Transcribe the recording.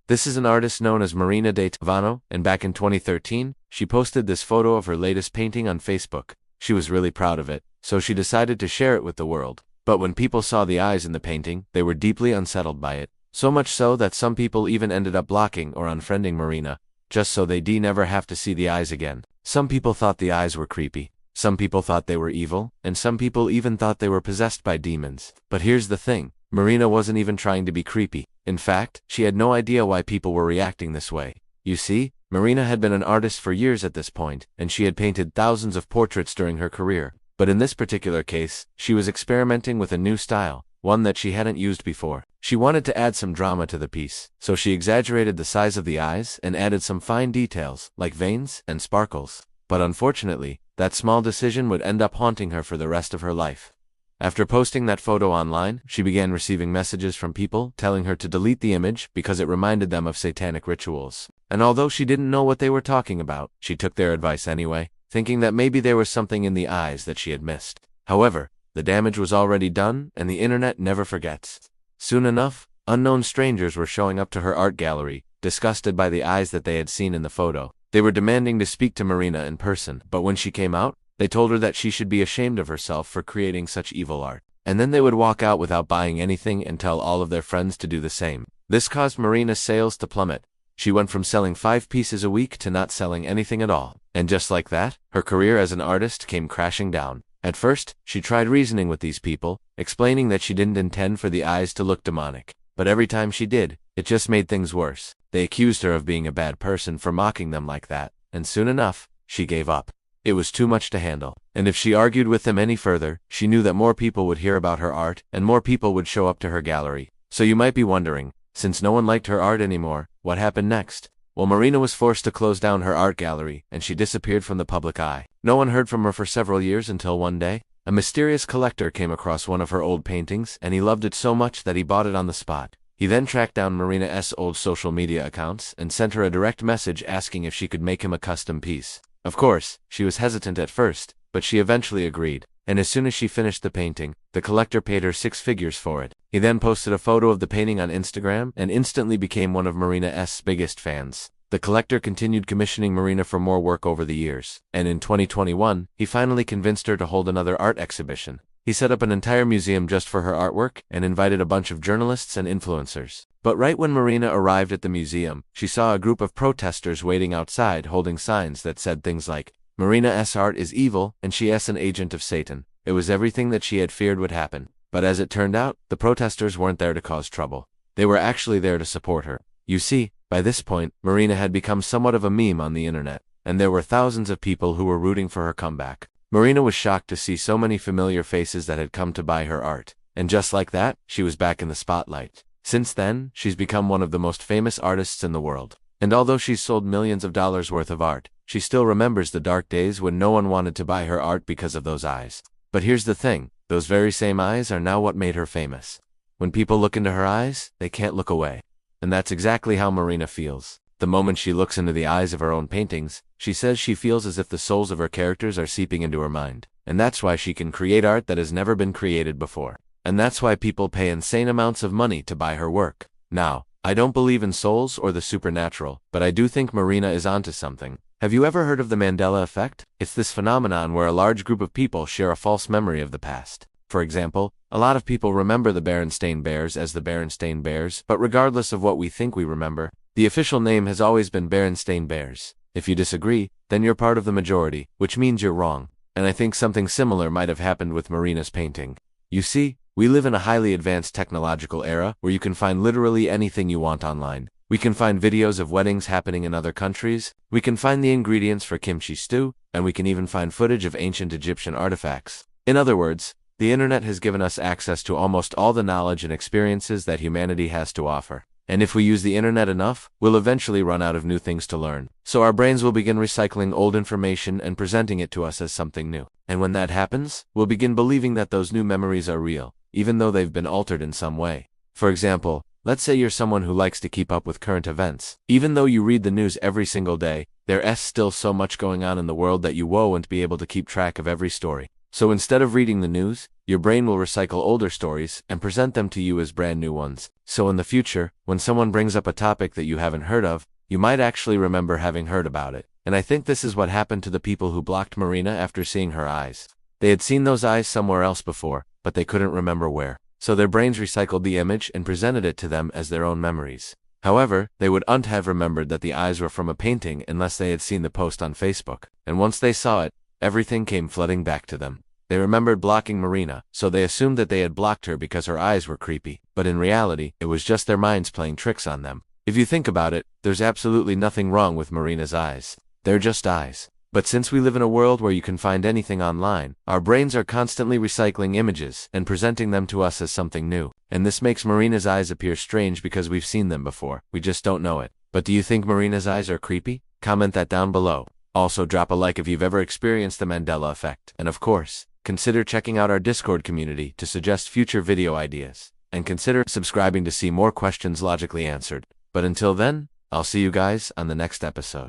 This is an artist known as Marina de Tavano, and back in 2013, she posted this photo of her latest painting on Facebook. She was really proud of it, so she decided to share it with the world. But when people saw the eyes in the painting, they were deeply unsettled by it. So much so that some people even ended up blocking or unfriending Marina, just so they'd never have to see the eyes again. Some people thought the eyes were creepy. Some people thought they were evil, and some people even thought they were possessed by demons. But here's the thing, Marina wasn't even trying to be creepy. In fact, she had no idea why people were reacting this way. You see, Marina had been an artist for years at this point, and she had painted thousands of portraits during her career. But in this particular case, she was experimenting with a new style, one that she hadn't used before. She wanted to add some drama to the piece, so she exaggerated the size of the eyes and added some fine details, like veins and sparkles. But unfortunately, that small decision would end up haunting her for the rest of her life. After posting that photo online, she began receiving messages from people telling her to delete the image because it reminded them of satanic rituals. And although she didn't know what they were talking about, she took their advice anyway, thinking that maybe there was something in the eyes that she had missed. However, the damage was already done, and the internet never forgets. Soon enough, unknown strangers were showing up to her art gallery, disgusted by the eyes that they had seen in the photo. They were demanding to speak to Marina in person, but when she came out, they told her that she should be ashamed of herself for creating such evil art. And then they would walk out without buying anything and tell all of their friends to do the same. This caused Marina's sales to plummet. She went from selling 5 pieces a week to not selling anything at all. And just like that, her career as an artist came crashing down. At first, she tried reasoning with these people, explaining that she didn't intend for the eyes to look demonic. But every time she did, it just made things worse. They accused her of being a bad person for mocking them like that, and soon enough, she gave up. It was too much to handle, and if she argued with them any further, she knew that more people would hear about her art, and more people would show up to her gallery. So you might be wondering, since no one liked her art anymore, what happened next? Well, Marina was forced to close down her art gallery, and she disappeared from the public eye. No one heard from her for several years until one day, a mysterious collector came across one of her old paintings, and he loved it so much that he bought it on the spot. He then tracked down Marina's old social media accounts and sent her a direct message asking if she could make him a custom piece. Of course, she was hesitant at first, but she eventually agreed, and as soon as she finished the painting, the collector paid her 6 figures for it. He then posted a photo of the painting on Instagram and instantly became one of Marina's biggest fans. The collector continued commissioning Marina for more work over the years, and in 2021, he finally convinced her to hold another art exhibition. He set up an entire museum just for her artwork and invited a bunch of journalists and influencers. But right when Marina arrived at the museum, she saw a group of protesters waiting outside holding signs that said things like, "Marina's art is evil and she is an agent of Satan." It was everything that she had feared would happen. But as it turned out, the protesters weren't there to cause trouble. They were actually there to support her. You see, by this point, Marina had become somewhat of a meme on the internet, and there were thousands of people who were rooting for her comeback. Marina was shocked to see so many familiar faces that had come to buy her art. And just like that, she was back in the spotlight. Since then, she's become one of the most famous artists in the world. And although she's sold millions of dollars worth of art, she still remembers the dark days when no one wanted to buy her art because of those eyes. But here's the thing, those very same eyes are now what made her famous. When people look into her eyes, they can't look away. And that's exactly how Marina feels. The moment she looks into the eyes of her own paintings, she says she feels as if the souls of her characters are seeping into her mind. And that's why she can create art that has never been created before. And that's why people pay insane amounts of money to buy her work. Now, I don't believe in souls or the supernatural, but I do think Marina is onto something. Have you ever heard of the Mandela effect? It's this phenomenon where a large group of people share a false memory of the past. For example, a lot of people remember the Berenstain Bears as the Berenstain Bears, but regardless of what we think we remember, the official name has always been Berenstain Bears. If you disagree, then you're part of the majority, which means you're wrong. And I think something similar might have happened with Marina's painting. You see, we live in a highly advanced technological era where you can find literally anything you want online. We can find videos of weddings happening in other countries, we can find the ingredients for kimchi stew, and we can even find footage of ancient Egyptian artifacts. In other words, the internet has given us access to almost all the knowledge and experiences that humanity has to offer. And if we use the internet enough, we'll eventually run out of new things to learn. So our brains will begin recycling old information and presenting it to us as something new. And when that happens, we'll begin believing that those new memories are real, even though they've been altered in some way. For example, let's say you're someone who likes to keep up with current events. Even though you read the news every single day, there's still so much going on in the world that you won't be able to keep track of every story. So instead of reading the news, your brain will recycle older stories and present them to you as brand new ones. So in the future, when someone brings up a topic that you haven't heard of, you might actually remember having heard about it. And I think this is what happened to the people who blocked Marina after seeing her eyes. They had seen those eyes somewhere else before, but they couldn't remember where. So their brains recycled the image and presented it to them as their own memories. However, they wouldn't have remembered that the eyes were from a painting unless they had seen the post on Facebook. And once they saw it, everything came flooding back to them. They remembered blocking Marina, so they assumed that they had blocked her because her eyes were creepy. But in reality, it was just their minds playing tricks on them. If you think about it, there's absolutely nothing wrong with Marina's eyes. They're just eyes. But since we live in a world where you can find anything online, our brains are constantly recycling images and presenting them to us as something new. And this makes Marina's eyes appear strange because we've seen them before. We just don't know it. But do you think Marina's eyes are creepy? Comment that down below. Also drop a like if you've ever experienced the Mandela effect. And of course, consider checking out our Discord community to suggest future video ideas. And consider subscribing to see more questions logically answered. But until then, I'll see you guys on the next episode.